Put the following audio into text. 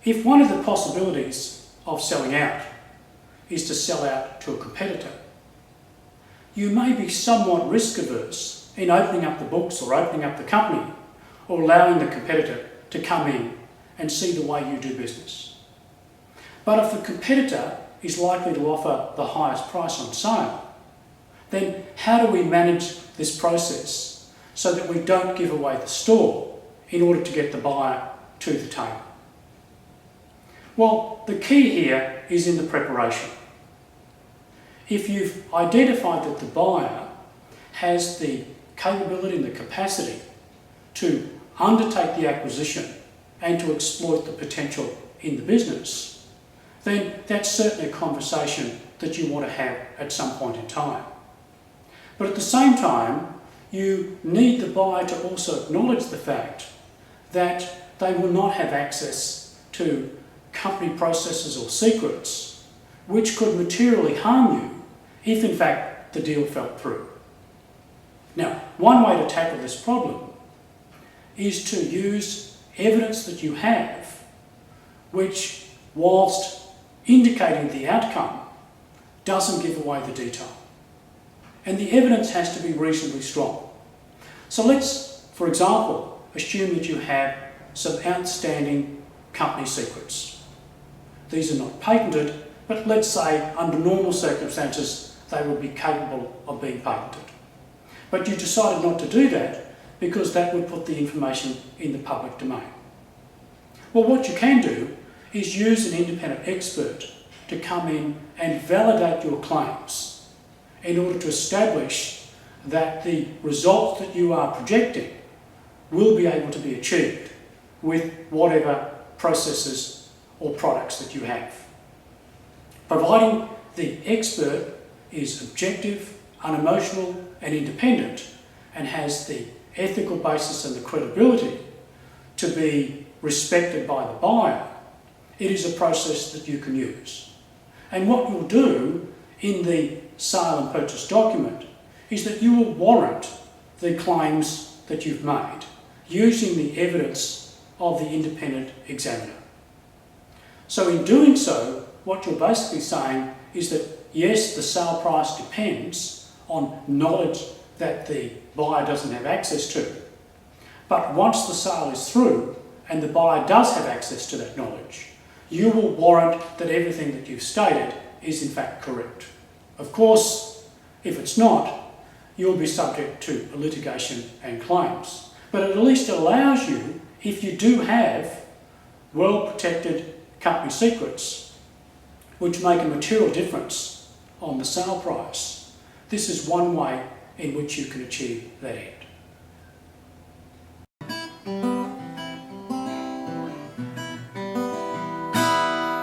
If one of the possibilities of selling out is to sell out to a competitor, you may be somewhat risk averse in opening up the books or opening up the company or allowing the competitor to come in and see the way you do business. But if the competitor is likely to offer the highest price on sale, then how do we manage this process so that we don't give away the store in order to get the buyer to the table? Well, the key here is in the preparation. If you've identified that the buyer has the capability and the capacity to undertake the acquisition and to exploit the potential in the business, then that's certainly a conversation that you want to have at some point in time. But at the same time, you need the buyer to also acknowledge the fact that they will not have access to company processes or secrets which could materially harm you if in fact the deal fell through. Now, one way to tackle this problem is to use evidence that you have which, whilst indicating the outcome, doesn't give away the detail. And the evidence has to be reasonably strong. So let's, for example, assume that you have some outstanding company secrets. These are not patented, but let's say under normal circumstances they would be capable of being patented. But you decided not to do that because that would put the information in the public domain. Well, what you can do is use an independent expert to come in and validate your claims in order to establish that the results that you are projecting will be able to be achieved with whatever processes or products that you have. Providing the expert is objective, unemotional and independent and has the ethical basis and the credibility to be respected by the buyer, it is a process that you can use. And what you'll do in the sale and purchase document is that you will warrant the claims that you've made using the evidence of the independent examiner. So in doing so, what you're basically saying is that yes, the sale price depends on knowledge that the buyer doesn't have access to, but once the sale is through and the buyer does have access to that knowledge, you will warrant that everything that you've stated is in fact correct. Of course, if it's not, you'll be subject to litigation and claims. But at least it allows you, if you do have well-protected company secrets which make a material difference on the sale price, this is one way in which you can achieve that end.